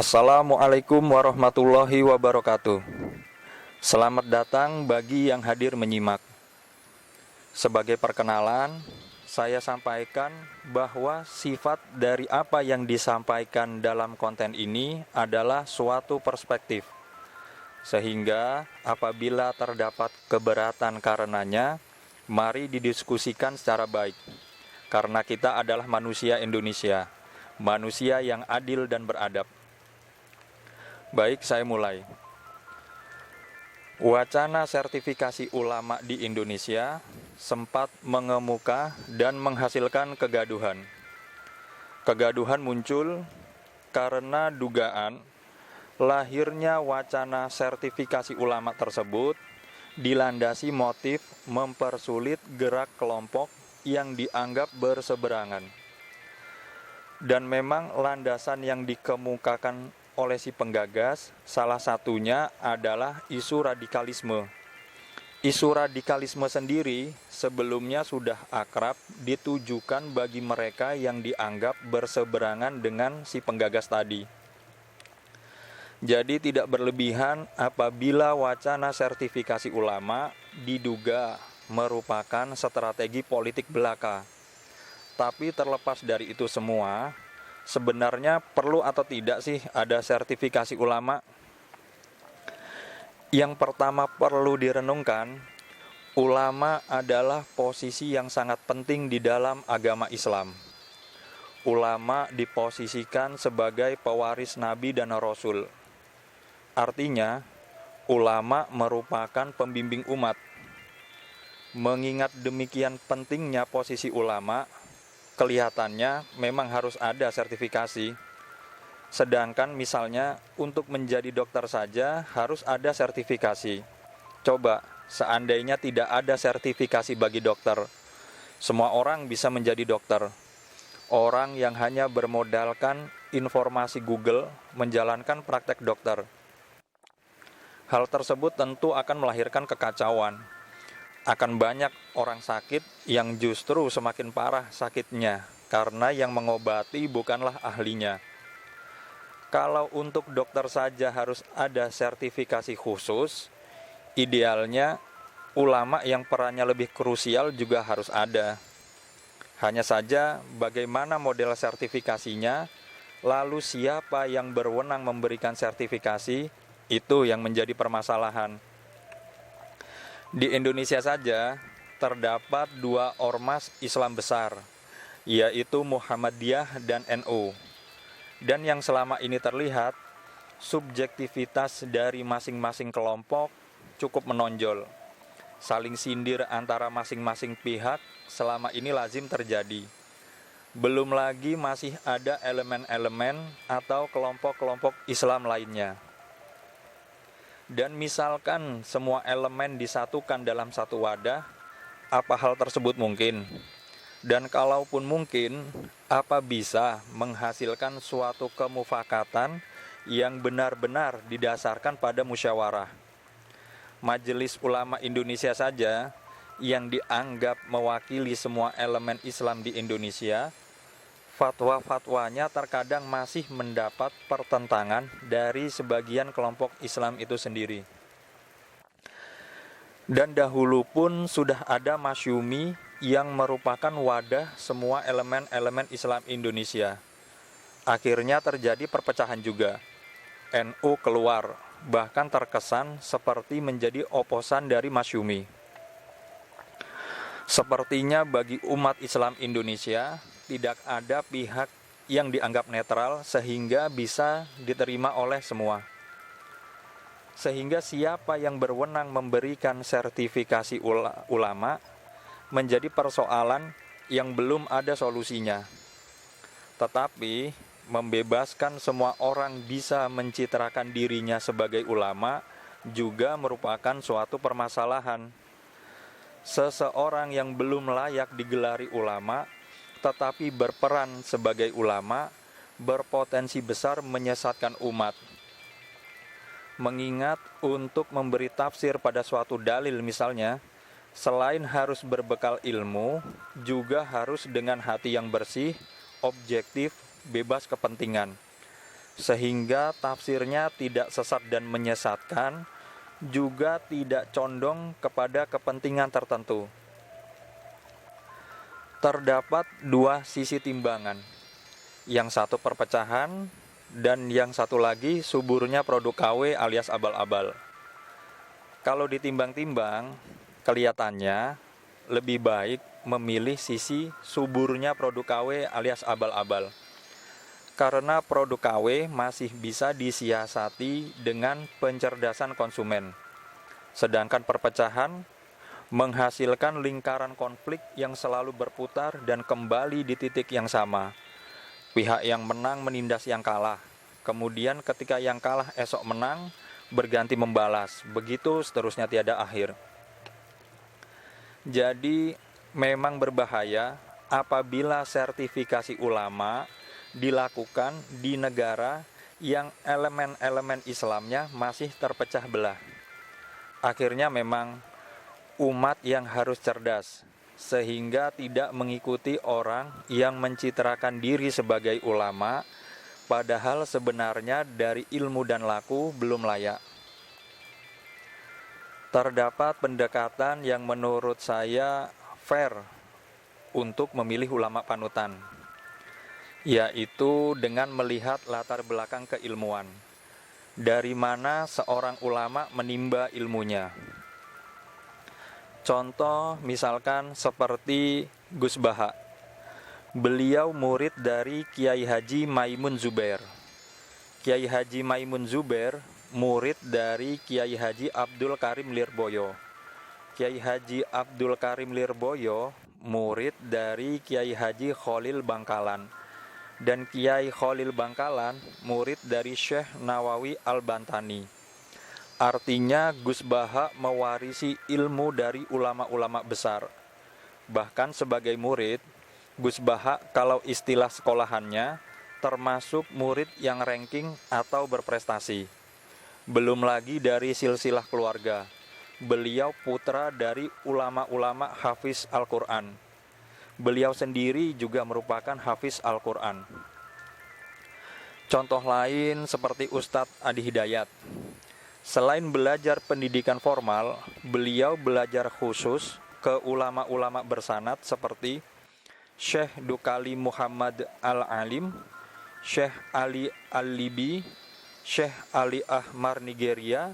Assalamualaikum warahmatullahi wabarakatuh. Selamat datang bagi yang hadir menyimak. Sebagai perkenalan, saya sampaikan bahwa sifat dari apa yang disampaikan dalam konten ini adalah suatu perspektif. Sehingga apabila terdapat keberatan karenanya, mari didiskusikan secara baik. Karena kita adalah manusia Indonesia, manusia yang adil dan beradab. Baik, saya mulai. Wacana sertifikasi ulama di Indonesia sempat mengemuka dan menghasilkan kegaduhan. Kegaduhan muncul karena dugaan lahirnya wacana sertifikasi ulama tersebut dilandasi motif mempersulit gerak kelompok yang dianggap berseberangan. Dan memang landasan yang dikemukakan oleh si penggagas, salah satunya adalah isu radikalisme. Isu radikalisme sendiri sebelumnya sudah akrab ditujukan bagi mereka yang dianggap berseberangan dengan si penggagas tadi. Jadi tidak berlebihan apabila wacana sertifikasi ulama diduga merupakan strategi politik belaka. Tapi terlepas dari itu semua, sebenarnya perlu atau tidak sih ada sertifikasi ulama? Yang pertama perlu direnungkan, ulama adalah posisi yang sangat penting di dalam agama Islam. Ulama diposisikan sebagai pewaris Nabi dan Rasul. Artinya, ulama merupakan pembimbing umat. Mengingat demikian pentingnya posisi ulama, kelihatannya memang harus ada sertifikasi. Sedangkan misalnya untuk menjadi dokter saja harus ada sertifikasi. Coba, seandainya tidak ada sertifikasi bagi dokter, semua orang bisa menjadi dokter. Orang yang hanya bermodalkan informasi Google menjalankan praktek dokter. Hal tersebut tentu akan melahirkan kekacauan. Akan banyak orang sakit yang justru semakin parah sakitnya karena yang mengobati bukanlah ahlinya. Kalau untuk dokter saja harus ada sertifikasi khusus, idealnya ulama yang perannya lebih krusial juga harus ada. Hanya saja bagaimana model sertifikasinya, lalu siapa yang berwenang memberikan sertifikasi, itu yang menjadi permasalahan. Di Indonesia saja terdapat dua ormas Islam besar, yaitu Muhammadiyah dan NU. Dan yang selama ini terlihat, subjektivitas dari masing-masing kelompok cukup menonjol. Saling sindir antara masing-masing pihak selama ini lazim terjadi. Belum lagi masih ada elemen-elemen atau kelompok-kelompok Islam lainnya. Dan misalkan semua elemen disatukan dalam satu wadah, apa hal tersebut mungkin? Dan kalaupun mungkin, apa bisa menghasilkan suatu kemufakatan yang benar-benar didasarkan pada musyawarah? Majelis Ulama Indonesia saja yang dianggap mewakili semua elemen Islam di Indonesia, fatwa-fatwanya terkadang masih mendapat pertentangan dari sebagian kelompok Islam itu sendiri. Dan dahulu pun sudah ada Masyumi yang merupakan wadah semua elemen-elemen Islam Indonesia. Akhirnya terjadi perpecahan juga. NU keluar, bahkan terkesan seperti menjadi oposan dari Masyumi. Sepertinya bagi umat Islam Indonesia, tidak ada pihak yang dianggap netral sehingga bisa diterima oleh semua. Sehingga siapa yang berwenang memberikan sertifikasi ulama menjadi persoalan yang belum ada solusinya. Tetapi membebaskan semua orang bisa mencitrakan dirinya sebagai ulama juga merupakan suatu permasalahan. Seseorang yang belum layak digelari ulama tetapi berperan sebagai ulama berpotensi besar menyesatkan umat. Mengingat untuk memberi tafsir pada suatu dalil misalnya, selain harus berbekal ilmu, juga harus dengan hati yang bersih, objektif, bebas kepentingan. sehingga tafsirnya tidak sesat dan menyesatkan, juga tidak condong kepada kepentingan tertentu. Terdapat dua sisi timbangan, yang satu perpecahan dan yang satu lagi suburnya produk KW alias abal-abal. Kalau ditimbang-timbang, kelihatannya lebih baik memilih sisi suburnya produk KW alias abal-abal. Karena produk KW masih bisa disiasati dengan pencerdasan konsumen. Sedangkan perpecahan menghasilkan lingkaran konflik yang selalu berputar dan kembali di titik yang sama. Pihak yang menang menindas yang kalah. Kemudian ketika yang kalah esok menang, berganti membalas. Begitu seterusnya tiada akhir. Jadi memang berbahaya apabila sertifikasi ulama dilakukan di negara yang elemen-elemen Islamnya masih terpecah belah. Akhirnya memang umat yang harus cerdas, sehingga tidak mengikuti orang yang mencitrakan diri sebagai ulama, padahal sebenarnya dari ilmu dan laku belum layak. Terdapat pendekatan yang menurut saya fair untuk memilih ulama panutan, yaitu dengan melihat latar belakang keilmuan. Dari mana seorang ulama menimba ilmunya. Contoh misalkan seperti Gus Baha. Beliau murid dari Kiai Haji Maimun Zubair. Kiai Haji Maimun Zubair murid dari Kiai Haji Abdul Karim Lirboyo. Kiai Haji Abdul Karim Lirboyo murid dari Kiai Haji Khalil Bangkalan. Dan Kiai Khalil Bangkalan murid dari Syekh Nawawi Al-Bantani. Artinya Gus Baha mewarisi ilmu dari ulama-ulama besar. Bahkan sebagai murid, Gus Baha kalau istilah sekolahannya termasuk murid yang ranking atau berprestasi. Belum lagi dari silsilah keluarga. Beliau putra dari ulama-ulama hafiz Al-Quran. Beliau sendiri juga merupakan hafiz Al-Quran. Contoh lain seperti Ustadz Adi Hidayat. Selain belajar pendidikan formal, beliau belajar khusus ke ulama-ulama bersanad seperti Syekh Dukali Muhammad Al-Alim, Syekh Ali Al-Libi, Syekh Ali Ahmar Nigeria,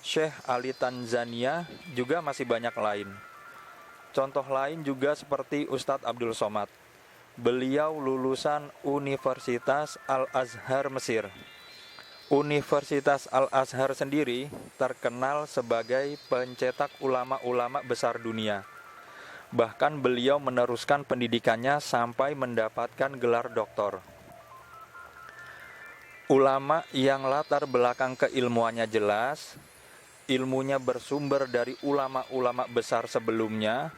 Syekh Ali Tanzania, juga masih banyak lain. Contoh lain juga seperti Ustadz Abdul Somad. Beliau lulusan Universitas Al-Azhar Mesir. Universitas Al-Azhar sendiri terkenal sebagai pencetak ulama-ulama besar dunia. Bahkan beliau meneruskan pendidikannya sampai mendapatkan gelar doktor. Ulama yang latar belakang keilmuannya jelas, ilmunya bersumber dari ulama-ulama besar sebelumnya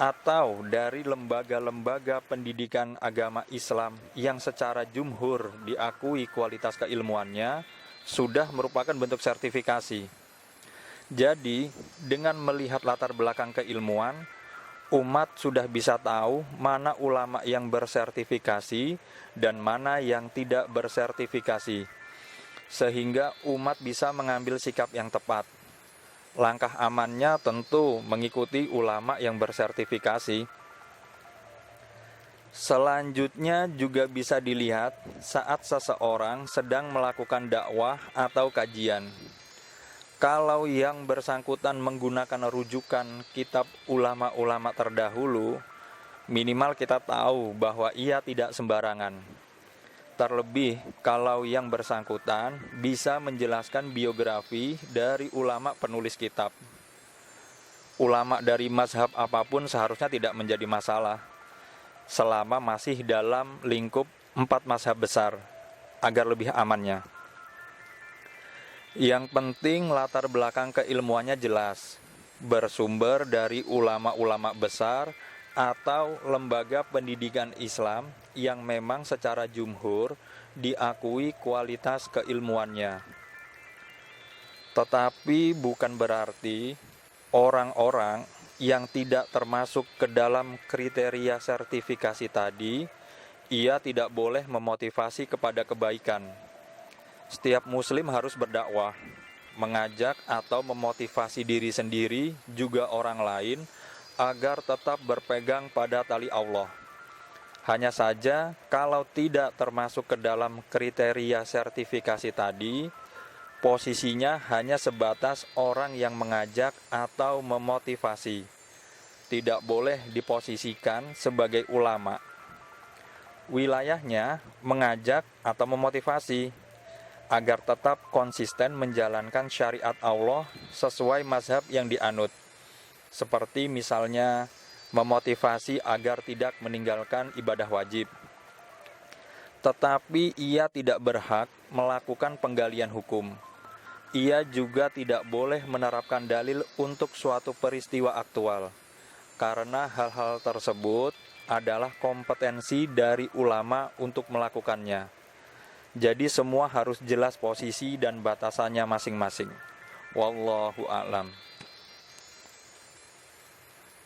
atau dari lembaga-lembaga pendidikan agama Islam yang secara jumhur diakui kualitas keilmuannya, sudah merupakan bentuk sertifikasi. Jadi, dengan melihat latar belakang keilmuan, umat sudah bisa tahu mana ulama yang bersertifikasi dan mana yang tidak bersertifikasi, sehingga umat bisa mengambil sikap yang tepat. Langkah amannya tentu mengikuti ulama yang bersertifikasi. Selanjutnya juga bisa dilihat saat seseorang sedang melakukan dakwah atau kajian. Kalau yang bersangkutan menggunakan rujukan kitab ulama-ulama terdahulu, minimal kita tahu bahwa ia tidak sembarangan. Terlebih kalau yang bersangkutan bisa menjelaskan biografi dari ulama penulis kitab. Ulama dari mazhab apapun seharusnya tidak menjadi masalah, selama masih dalam lingkup 4 mazhab besar, agar lebih amannya. Yang penting latar belakang keilmuannya jelas, bersumber dari ulama-ulama besar atau lembaga pendidikan Islam yang memang secara jumhur diakui kualitas keilmuannya. Tetapi bukan berarti orang-orang yang tidak termasuk ke dalam kriteria sertifikasi tadi, ia tidak boleh memotivasi kepada kebaikan. Setiap muslim harus berdakwah, mengajak atau memotivasi diri sendiri juga orang lain agar tetap berpegang pada tali Allah. Hanya saja kalau tidak termasuk ke dalam kriteria sertifikasi tadi, posisinya hanya sebatas orang yang mengajak atau memotivasi. Tidak boleh diposisikan sebagai ulama. Wilayahnya mengajak atau memotivasi agar tetap konsisten menjalankan syariat Allah sesuai mazhab yang dianut. Seperti misalnya memotivasi agar tidak meninggalkan ibadah wajib. Tetapi ia tidak berhak melakukan penggalian hukum. Ia juga tidak boleh menerapkan dalil untuk suatu peristiwa aktual, karena hal-hal tersebut adalah kompetensi dari ulama untuk melakukannya. Jadi semua harus jelas posisi dan batasannya masing-masing. Wallahu a'lam.